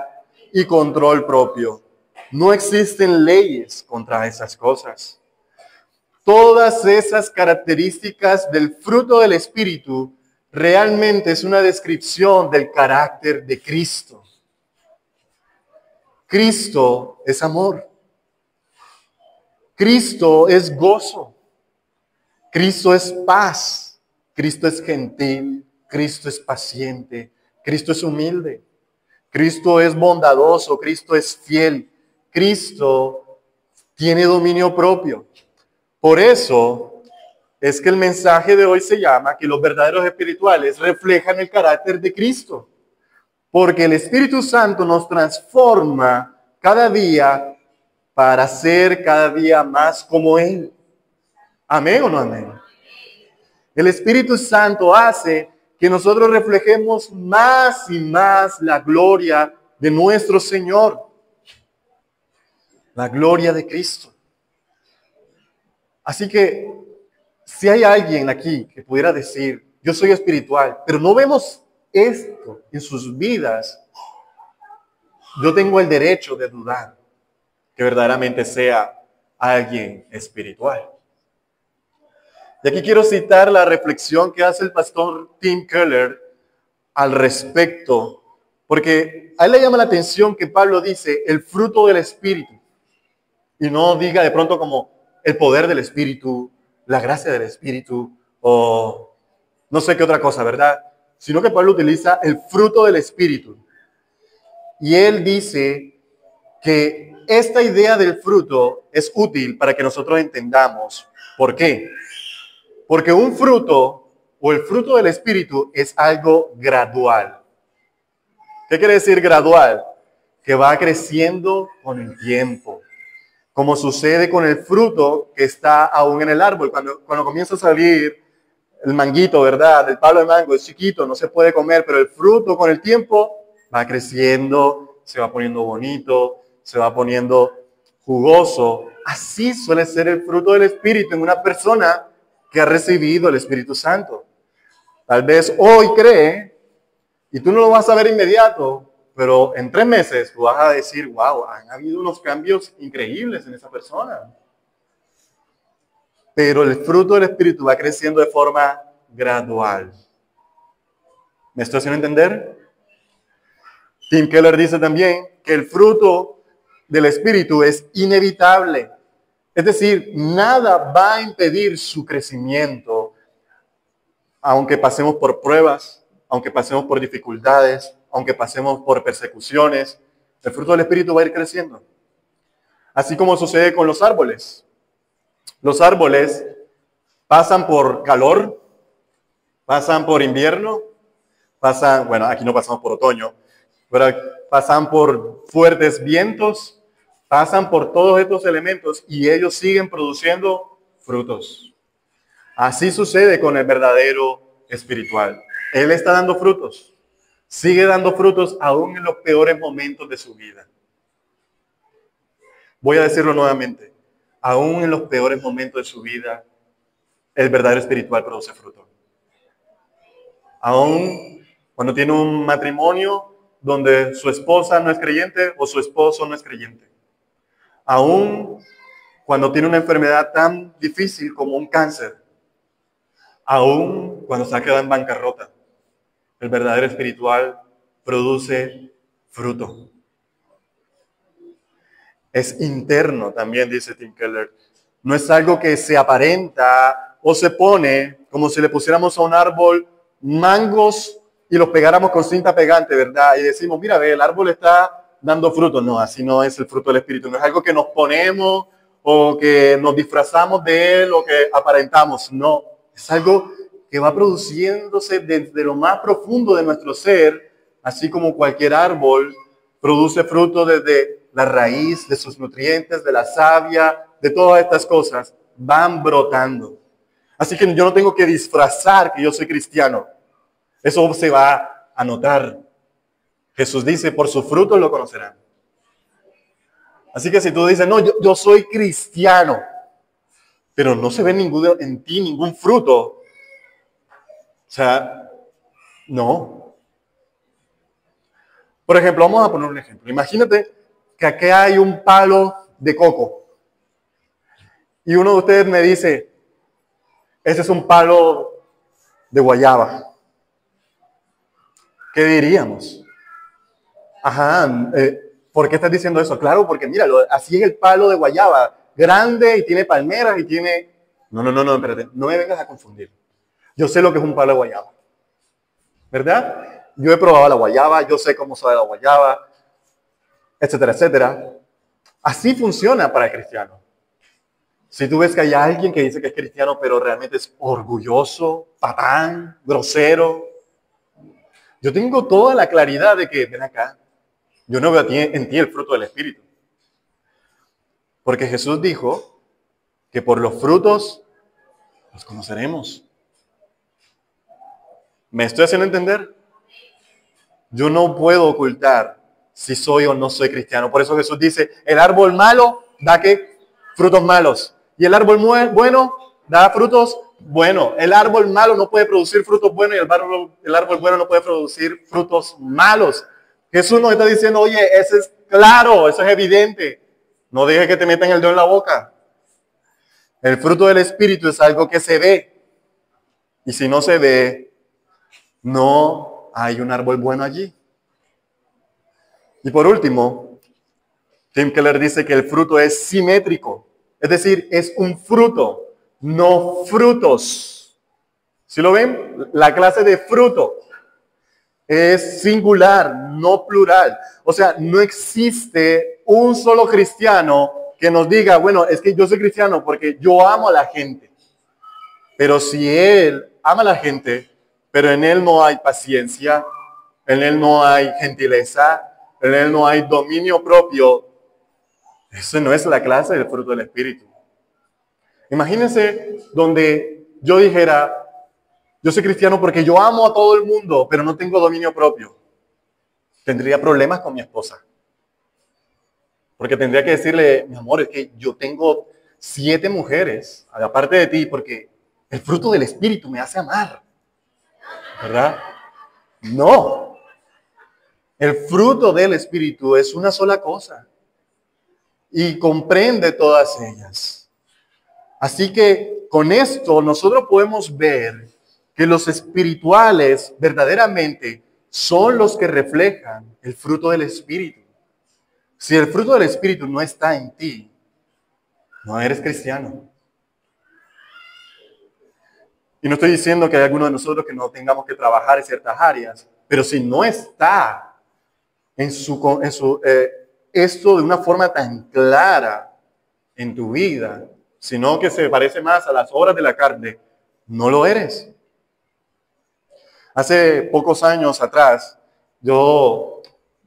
y control propio. No existen leyes contra esas cosas. Todas esas características del fruto del Espíritu realmente es una descripción del carácter de Cristo. Cristo es amor. Cristo es gozo. Cristo es paz. Cristo es gentil. Cristo es paciente. Cristo es humilde. Cristo es bondadoso. Cristo es fiel. Cristo tiene dominio propio. Por eso es que el mensaje de hoy se llama que los verdaderos espirituales reflejan el carácter de Cristo. Porque el Espíritu Santo nos transforma cada día para ser cada día más como Él. ¿Amén o no amén? El Espíritu Santo hace que nosotros reflejemos más y más la gloria de nuestro Señor. La gloria de Cristo. Así que, si hay alguien aquí que pudiera decir, yo soy espiritual, pero no vemos esto en sus vidas, yo tengo el derecho de dudar que verdaderamente sea alguien espiritual. Y aquí quiero citar la reflexión que hace el pastor Tim Keller al respecto, porque a él le llama la atención que Pablo dice el fruto del Espíritu, y no diga de pronto como el poder del Espíritu, la gracia del Espíritu, o no sé qué otra cosa, ¿verdad? Sino que Pablo utiliza el fruto del Espíritu. Y él dice que esta idea del fruto es útil para que nosotros entendamos. ¿Por qué? Porque un fruto o el fruto del Espíritu es algo gradual. ¿Qué quiere decir gradual? Que va creciendo con el tiempo. Como sucede con el fruto que está aún en el árbol. Cuando comienza a salir el manguito, ¿verdad? El palo de mango es chiquito, no se puede comer, pero el fruto con el tiempo va creciendo, se va poniendo bonito, se va poniendo jugoso. Así suele ser el fruto del Espíritu en una persona que ha recibido el Espíritu Santo. Tal vez hoy cree, y tú no lo vas a ver inmediato, pero en 3 meses tú vas a decir, wow, han habido unos cambios increíbles en esa persona. Pero el fruto del Espíritu va creciendo de forma gradual. ¿Me estoy haciendo entender? Tim Keller dice también que el fruto del Espíritu es inevitable. Es decir, nada va a impedir su crecimiento, aunque pasemos por pruebas, aunque pasemos por dificultades, aunque pasemos por persecuciones, el fruto del Espíritu va a ir creciendo. Así como sucede con los árboles. Los árboles pasan por calor, pasan por invierno, bueno, aquí no pasamos por otoño, pero pasan por fuertes vientos, pasan por todos estos elementos y ellos siguen produciendo frutos. Así sucede con el verdadero espiritual. Él está dando frutos. Sigue dando frutos aún en los peores momentos de su vida. Voy a decirlo nuevamente. Aún en los peores momentos de su vida, el verdadero espiritual produce fruto. Aún cuando tiene un matrimonio donde su esposa no es creyente o su esposo no es creyente. Aún cuando tiene una enfermedad tan difícil como un cáncer. Aún cuando se ha quedado en bancarrota. El verdadero espiritual produce fruto. es interno también, dice Tim Keller. No es algo que se aparenta o se pone como si le pusiéramos a un árbol mangos y los pegáramos con cinta pegante, ¿verdad? Y decimos, mira, ve, el árbol está dando fruto. No, así no es el fruto del Espíritu. No es algo que nos ponemos o que nos disfrazamos de él o que aparentamos. No, es algo que va produciéndose desde lo más profundo de nuestro ser, así como cualquier árbol produce fruto desde la raíz, de sus nutrientes, de la savia, de todas estas cosas, van brotando. Así que yo no tengo que disfrazar que yo soy cristiano. Eso se va a notar. Jesús dice, por sus frutos lo conocerán. Así que si tú dices, no, yo soy cristiano, pero no se ve en ti ningún fruto, o sea, no. Por ejemplo, vamos a poner un ejemplo. Imagínate que aquí hay un palo de coco. Y uno de ustedes me dice, ese es un palo de guayaba. ¿Qué diríamos? Ajá, ¿por qué estás diciendo eso? Claro, porque mira, así es el palo de guayaba. Grande y tiene palmeras y tiene... No, espérate, no me vengas a confundir. Yo sé lo que es un palo de guayaba. ¿Verdad? Yo he probado la guayaba, yo sé cómo sabe la guayaba, etcétera, etcétera. Así funciona para el cristiano. Si tú ves que hay alguien que dice que es cristiano, pero realmente es orgulloso, patán, grosero, yo tengo toda la claridad de que, ven acá, yo no veo en ti el fruto del Espíritu. Porque Jesús dijo que por los frutos los conoceremos. ¿Me estoy haciendo entender? Yo no puedo ocultar si soy o no soy cristiano. Por eso Jesús dice, el árbol malo da ¿qué? Frutos malos. Y el árbol bueno da frutos buenos. El árbol malo no puede producir frutos buenos y el árbol bueno no puede producir frutos malos. Jesús nos está diciendo, oye, eso es claro, eso es evidente. No dejes que te metan el dedo en la boca. El fruto del Espíritu es algo que se ve. Y si no se ve, no hay un árbol bueno allí. Y por último, Tim Keller dice que el fruto es simétrico. Es decir, es un fruto, no frutos. ¿Sí lo ven? La clase de fruto es singular, no plural. O sea, no existe un solo cristiano que nos diga, bueno, es que yo soy cristiano porque yo amo a la gente. Pero si él ama a la gente, pero en él no hay paciencia, en él no hay gentileza, en él no hay dominio propio, eso no es la clase del fruto del Espíritu. Imagínense donde yo dijera, yo soy cristiano porque yo amo a todo el mundo, pero no tengo dominio propio. Tendría problemas con mi esposa. Porque tendría que decirle, mi amor, es que yo tengo 7 mujeres, aparte de ti, porque el fruto del Espíritu me hace amar. ¿Verdad? No. El fruto del Espíritu es una sola cosa. Y comprende todas ellas. Así que con esto nosotros podemos ver que los espirituales verdaderamente son los que reflejan el fruto del Espíritu. Si el fruto del Espíritu no está en ti, no eres cristiano. Y no estoy diciendo que hay alguno de nosotros que no tengamos que trabajar en ciertas áreas, pero si no está esto de una forma tan clara en tu vida, sino que se parece más a las obras de la carne, no lo eres. Hace pocos años atrás, yo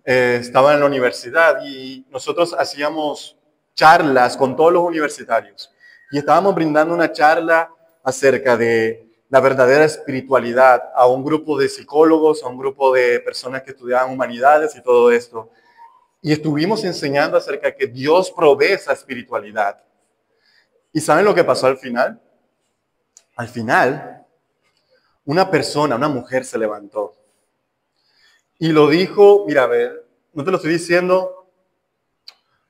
estaba en la universidad y nosotros hacíamos charlas con todos los universitarios y estábamos brindando una charla acerca de la verdadera espiritualidad a un grupo de psicólogos, a un grupo de personas que estudiaban humanidades y todo esto. Y estuvimos enseñando acerca de que Dios provee esa espiritualidad. ¿Y saben lo que pasó al final? Al final, una persona, una mujer se levantó y lo dijo, mira, a ver, no te lo estoy diciendo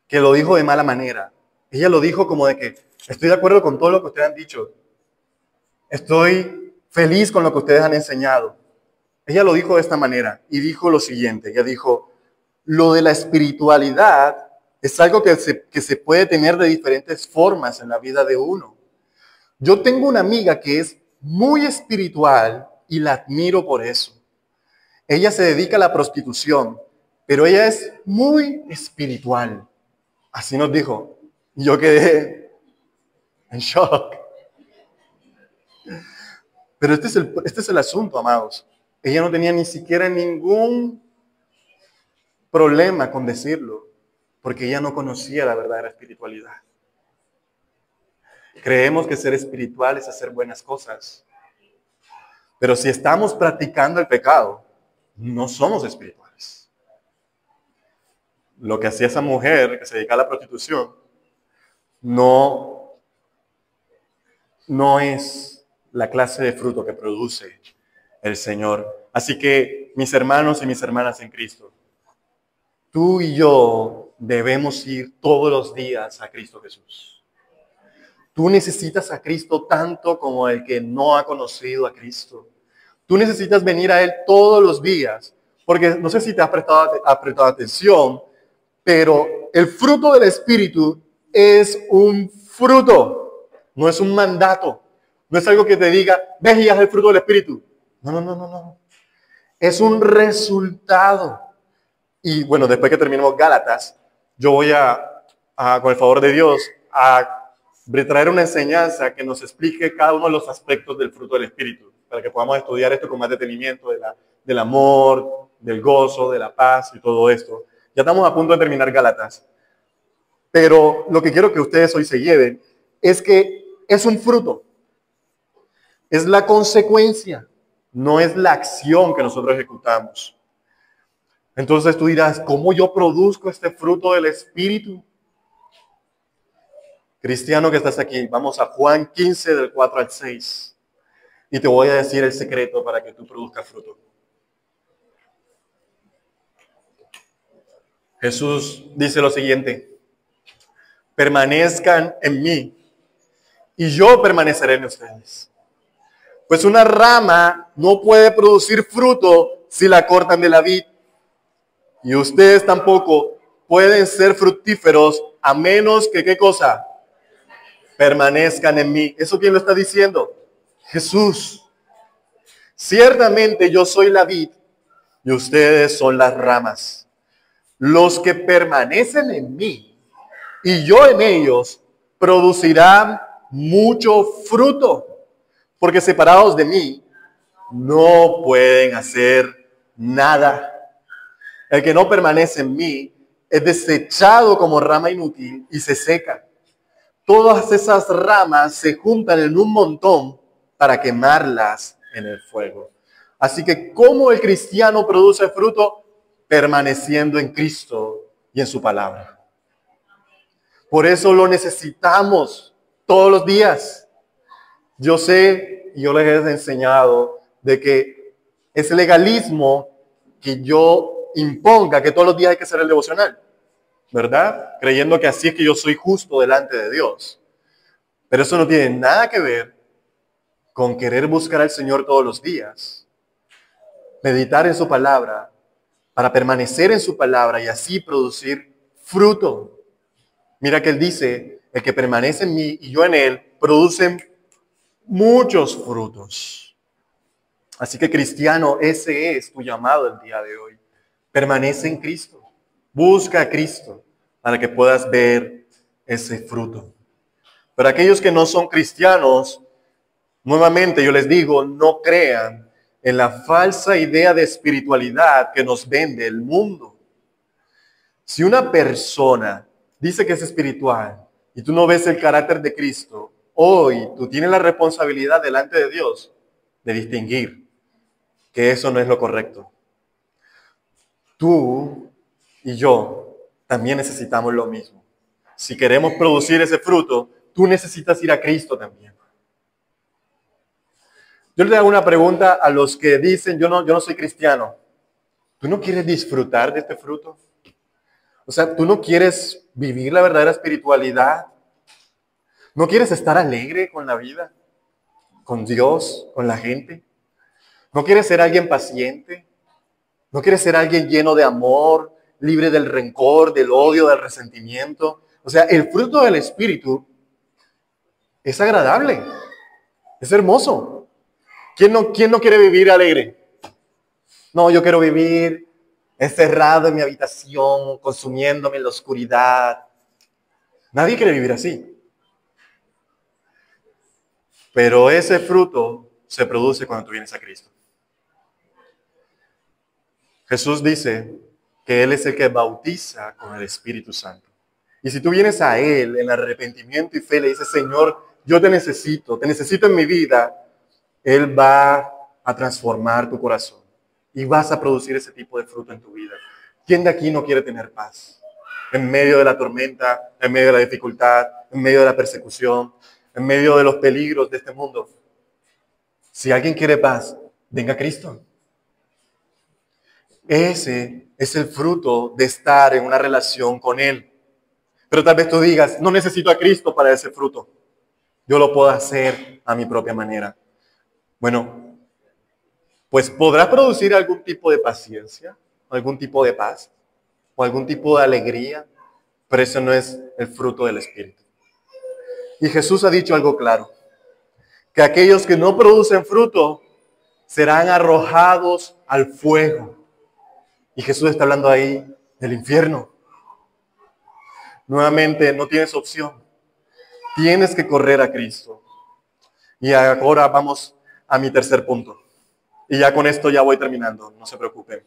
que lo dijo de mala manera. Ella lo dijo como de que estoy de acuerdo con todo lo que ustedes han dicho. Estoy feliz con lo que ustedes han enseñado. Ella lo dijo de esta manera y dijo lo siguiente. Ella dijo, lo de la espiritualidad Es algo que se puede tener de diferentes formas en la vida de uno. Yo tengo una amiga que es muy espiritual y la admiro por eso. Ella se dedica a la prostitución, pero ella es muy espiritual. Así nos dijo. Y yo quedé en shock. Pero este es el asunto, amados. Ella no tenía ni siquiera ningún problema con decirlo, porque ella no conocía la verdadera espiritualidad. Creemos que ser espiritual es hacer buenas cosas. Pero si estamos practicando el pecado, no somos espirituales. Lo que hacía esa mujer que se dedica a la prostitución no es la clase de fruto que produce el Señor. Así que, mis hermanos y mis hermanas en Cristo, tú y yo debemos ir todos los días a Cristo Jesús. Tú necesitas a Cristo tanto como el que no ha conocido a Cristo. Tú necesitas venir a Él todos los días, porque no sé si te has prestado atención, pero el fruto del Espíritu es un fruto, no es un mandato. No es algo que te diga, ve y haz el fruto del Espíritu. No. Es un resultado. Y bueno, después que terminemos Gálatas, yo voy con el favor de Dios, a traer una enseñanza que nos explique cada uno de los aspectos del fruto del Espíritu, para que podamos estudiar esto con más detenimiento, del amor, del gozo, de la paz y todo esto. Ya estamos a punto de terminar Gálatas. Pero lo que quiero que ustedes hoy se lleven es que es un fruto. Es la consecuencia, no es la acción que nosotros ejecutamos. Entonces tú dirás, ¿cómo yo produzco este fruto del Espíritu? Cristiano que estás aquí, vamos a Juan 15 del 4 al 6. Y te voy a decir el secreto para que tú produzcas fruto. Jesús dice lo siguiente: permanezcan en mí y yo permaneceré en ustedes. Pues una rama no puede producir fruto si la cortan de la vid. Y ustedes tampoco pueden ser fructíferos a menos que, ¿qué cosa? Permanezcan en mí. ¿Eso quién lo está diciendo? Jesús. Ciertamente yo soy la vid y ustedes son las ramas. Los que permanecen en mí y yo en ellos producirán mucho fruto, porque separados de mí no pueden hacer nada. El que no permanece en mí es desechado como rama inútil y se seca. Todas esas ramas se juntan en un montón para quemarlas en el fuego. Así que, ¿cómo el cristiano produce fruto? Permaneciendo en Cristo y en su palabra. Por eso lo necesitamos todos los días. Yo sé, y yo les he enseñado, de que es legalismo que yo imponga que todos los días hay que hacer el devocional, ¿verdad? Creyendo que así es que yo soy justo delante de Dios. Pero eso no tiene nada que ver con querer buscar al Señor todos los días, meditar en su palabra, para permanecer en su palabra y así producir fruto. Mira que Él dice, el que permanece en mí y yo en Él, producen muchos frutos. Así que cristiano, ese es tu llamado el día de hoy. Permanece en Cristo. Busca a Cristo para que puedas ver ese fruto. Pero aquellos que no son cristianos, nuevamente yo les digo, no crean en la falsa idea de espiritualidad que nos vende el mundo. Si una persona dice que es espiritual y tú no ves el carácter de Cristo, hoy tú tienes la responsabilidad delante de Dios de distinguir que eso no es lo correcto. Tú y yo también necesitamos lo mismo. Si queremos producir ese fruto, tú necesitas ir a Cristo también. Yo le hago una pregunta a los que dicen, yo no soy cristiano. ¿Tú no quieres disfrutar de este fruto? O sea, ¿tú no quieres vivir la verdadera espiritualidad? ¿No quieres estar alegre con la vida? ¿Con Dios? ¿Con la gente? ¿No quieres ser alguien paciente? ¿No quieres ser alguien lleno de amor libre del rencor, del odio, del resentimiento. O sea, el fruto del Espíritu es agradable, es hermoso. ¿Quién no quiere vivir alegre? No, yo quiero vivir encerrado en mi habitación, consumiéndome en la oscuridad. Nadie quiere vivir así. Pero ese fruto se produce cuando tú vienes a Cristo. Jesús dice que Él es el que bautiza con el Espíritu Santo. Y si tú vienes a Él en arrepentimiento y fe, le dices, Señor, yo te necesito en mi vida, Él va a transformar tu corazón y vas a producir ese tipo de fruto en tu vida. ¿Quién de aquí no quiere tener paz? En medio de la tormenta, en medio de la dificultad, en medio de la persecución, en medio de los peligros de este mundo. Si alguien quiere paz, venga a Cristo. Ese es el fruto de estar en una relación con Él. Pero tal vez tú digas, no necesito a Cristo para ese fruto. Yo lo puedo hacer a mi propia manera. Bueno, pues podrás producir algún tipo de paciencia, algún tipo de paz o algún tipo de alegría, pero eso no es el fruto del Espíritu. Y Jesús ha dicho algo claro, que aquellos que no producen fruto serán arrojados al fuego. Y Jesús está hablando ahí del infierno. Nuevamente, no tienes opción. Tienes que correr a Cristo. Y ahora vamos a mi tercer punto. Y ya con esto ya voy terminando, no se preocupen.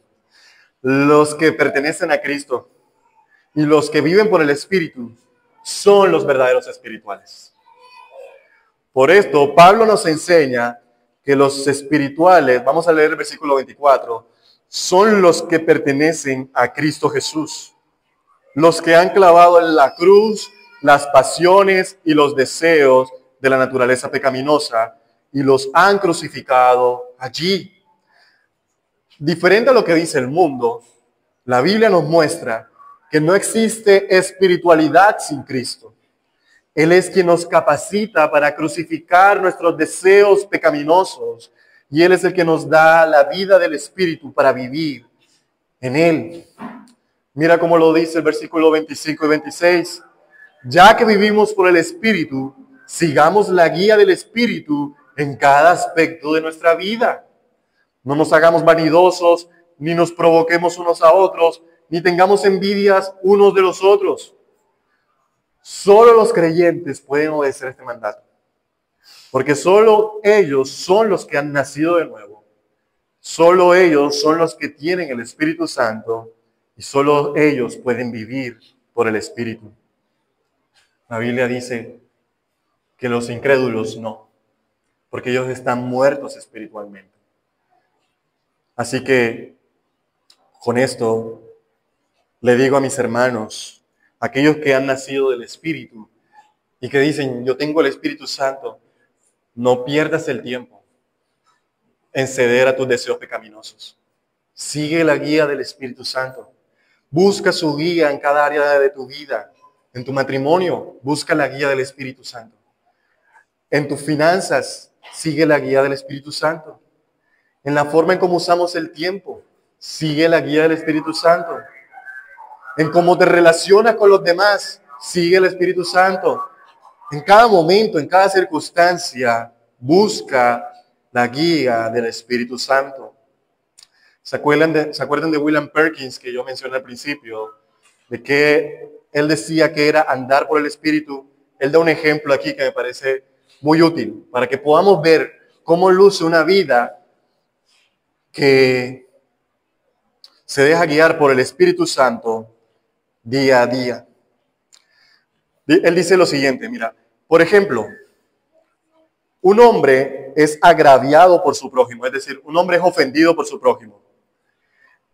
Los que pertenecen a Cristo y los que viven por el Espíritu son los verdaderos espirituales. Por esto, Pablo nos enseña que los espirituales, vamos a leer el versículo 24, son los que pertenecen a Cristo Jesús. Los que han clavado en la cruz las pasiones y los deseos de la naturaleza pecaminosa y los han crucificado allí. Diferente a lo que dice el mundo, la Biblia nos muestra que no existe espiritualidad sin Cristo. Él es quien nos capacita para crucificar nuestros deseos pecaminosos y Él es el que nos da la vida del Espíritu para vivir en Él. Mira cómo lo dice el versículo 25 y 26. Ya que vivimos por el Espíritu, sigamos la guía del Espíritu en cada aspecto de nuestra vida. No nos hagamos vanidosos, ni nos provoquemos unos a otros, ni tengamos envidias unos de los otros. Solo los creyentes pueden obedecer este mandato, porque solo ellos son los que han nacido de nuevo. Solo ellos son los que tienen el Espíritu Santo y solo ellos pueden vivir por el Espíritu. La Biblia dice que los incrédulos no, porque ellos están muertos espiritualmente. Así que con esto le digo a mis hermanos, aquellos que han nacido del Espíritu y que dicen, yo tengo el Espíritu Santo, no pierdas el tiempo en ceder a tus deseos pecaminosos. Sigue la guía del Espíritu Santo. Busca su guía en cada área de tu vida. En tu matrimonio, busca la guía del Espíritu Santo. En tus finanzas, sigue la guía del Espíritu Santo. En la forma en cómo usamos el tiempo, sigue la guía del Espíritu Santo. En cómo te relacionas con los demás, sigue el Espíritu Santo. En cada momento, en cada circunstancia, busca la guía del Espíritu Santo. ¿Se acuerdan de William Perkins que yo mencioné al principio? De que él decía que era andar por el Espíritu. Él da un ejemplo aquí que me parece muy útil para que podamos ver cómo luce una vida que se deja guiar por el Espíritu Santo día a día. Él dice lo siguiente, mira, por ejemplo, un hombre es agraviado por su prójimo, es decir, un hombre es ofendido por su prójimo.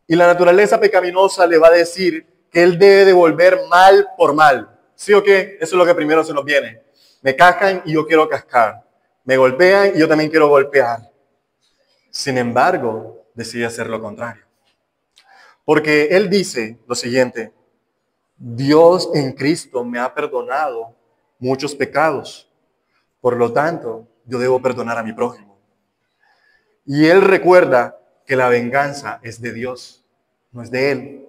Y la naturaleza pecaminosa le va a decir que él debe devolver mal por mal. ¿Sí o qué? Eso es lo que primero se nos viene. Me cascan y yo quiero cascar. Me golpean y yo también quiero golpear. Sin embargo, decide hacer lo contrario. Porque él dice lo siguiente, Dios en Cristo me ha perdonado muchos pecados. Por lo tanto, yo debo perdonar a mi prójimo. Y él recuerda que la venganza es de Dios, no es de él.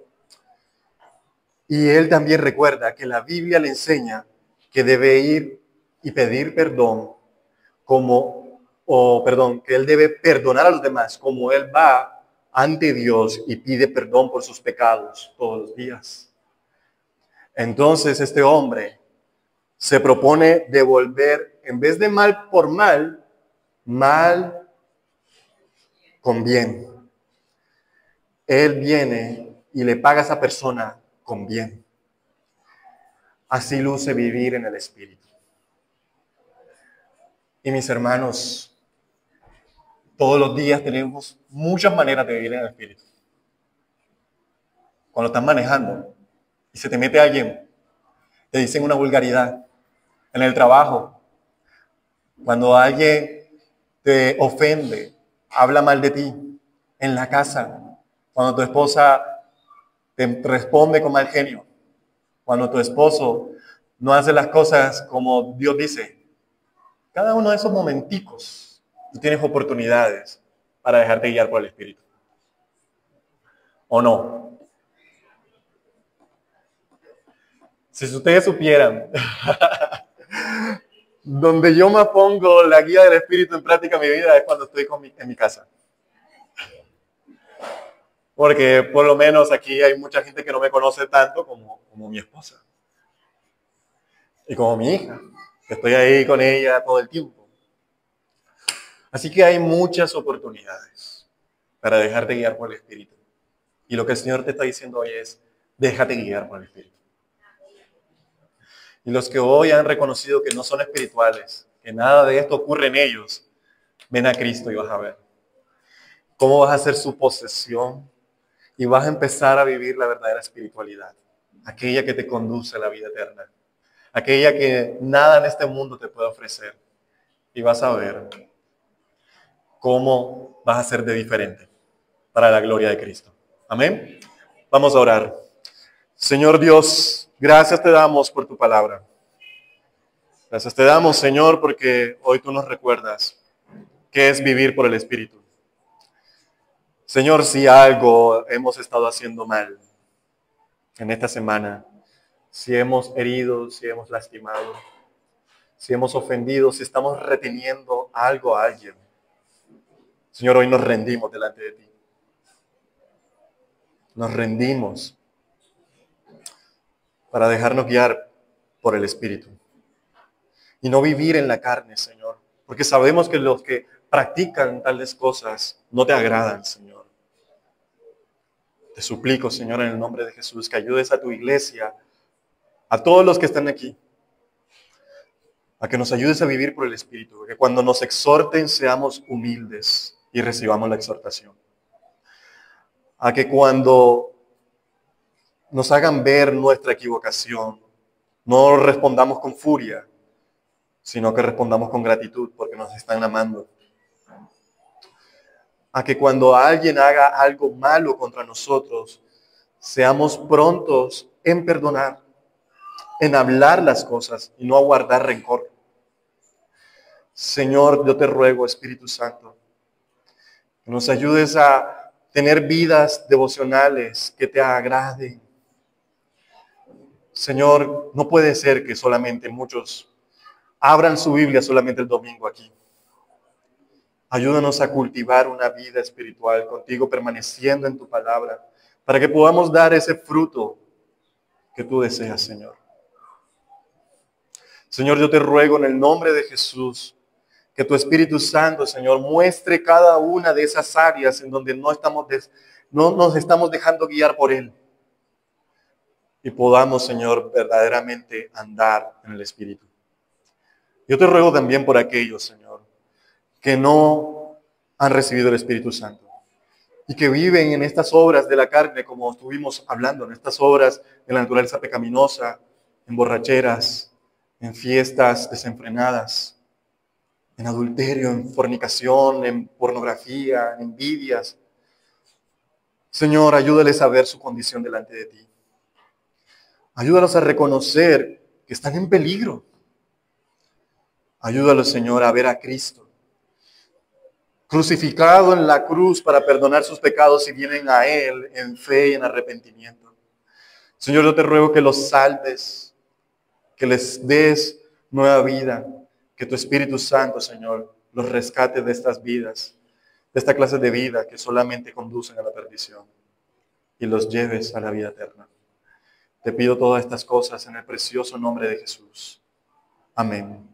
Y él también recuerda que la Biblia le enseña que debe ir y pedir perdón que él debe perdonar a los demás como él va ante Dios y pide perdón por sus pecados todos los días. Entonces este hombre se propone devolver, en vez de mal por mal, mal con bien. Él viene y le paga a esa persona con bien. Así luce vivir en el Espíritu. Y mis hermanos, todos los días tenemos muchas maneras de vivir en el Espíritu. Cuando estás manejando y se te mete alguien, te dicen una vulgaridad. En el trabajo, cuando alguien te ofende, habla mal de ti. En la casa, cuando tu esposa te responde con mal genio. Cuando tu esposo no hace las cosas como Dios dice. Cada uno de esos momenticos, tú tienes oportunidades para dejarte guiar por el Espíritu. ¿O no? Si ustedes supieran, donde yo más pongo la guía del Espíritu en práctica en mi vida es cuando estoy en mi casa. Porque por lo menos aquí hay mucha gente que no me conoce tanto como mi esposa. Y como mi hija, que estoy ahí con ella todo el tiempo. Así que hay muchas oportunidades para dejarte guiar por el Espíritu. Y lo que el Señor te está diciendo hoy es, déjate guiar por el Espíritu. Y los que hoy han reconocido que no son espirituales, que nada de esto ocurre en ellos, ven a Cristo y vas a ver cómo vas a ser su posesión y vas a empezar a vivir la verdadera espiritualidad, aquella que te conduce a la vida eterna, aquella que nada en este mundo te puede ofrecer. Y vas a ver cómo vas a ser de diferente para la gloria de Cristo. Amén. Vamos a orar. Señor Dios, gracias te damos por tu palabra. Gracias te damos, Señor, porque hoy tú nos recuerdas qué es vivir por el Espíritu. Señor, si algo hemos estado haciendo mal en esta semana, si hemos herido, si hemos lastimado, si hemos ofendido, si estamos reteniendo algo a alguien, Señor, hoy nos rendimos delante de ti. Nos rendimos para dejarnos guiar por el Espíritu. Y no vivir en la carne, Señor. Porque sabemos que los que practican tales cosas no te agradan, Señor. Te suplico, Señor, en el nombre de Jesús, que ayudes a tu iglesia, a todos los que están aquí, a que nos ayudes a vivir por el Espíritu. Que cuando nos exhorten seamos humildes y recibamos la exhortación. A que cuando nos hagan ver nuestra equivocación, no respondamos con furia, sino que respondamos con gratitud porque nos están amando. A que cuando alguien haga algo malo contra nosotros, seamos prontos en perdonar, en hablar las cosas y no a guardar rencor. Señor, yo te ruego, Espíritu Santo, que nos ayudes a tener vidas devocionales que te agraden. Señor, no puede ser que solamente muchos abran su Biblia solamente el domingo aquí. Ayúdanos a cultivar una vida espiritual contigo, permaneciendo en tu palabra, para que podamos dar ese fruto que tú deseas, Señor. Señor, yo te ruego en el nombre de Jesús, que tu Espíritu Santo, Señor, muestre cada una de esas áreas en donde no nos estamos dejando guiar por Él. Y podamos, Señor, verdaderamente andar en el Espíritu. Yo te ruego también por aquellos, Señor, que no han recibido el Espíritu Santo y que viven en estas obras de la carne, como estuvimos hablando, en estas obras de la naturaleza pecaminosa, en borracheras, en fiestas desenfrenadas, en adulterio, en fornicación, en pornografía, en envidias. Señor, ayúdales a ver su condición delante de ti. Ayúdalos a reconocer que están en peligro. Ayúdalos, Señor, a ver a Cristo crucificado en la cruz para perdonar sus pecados si vienen a Él en fe y en arrepentimiento. Señor, yo te ruego que los salves, que les des nueva vida, que tu Espíritu Santo, Señor, los rescate de estas vidas, de esta clase de vida que solamente conducen a la perdición, y los lleves a la vida eterna. Te pido todas estas cosas en el precioso nombre de Jesús. Amén.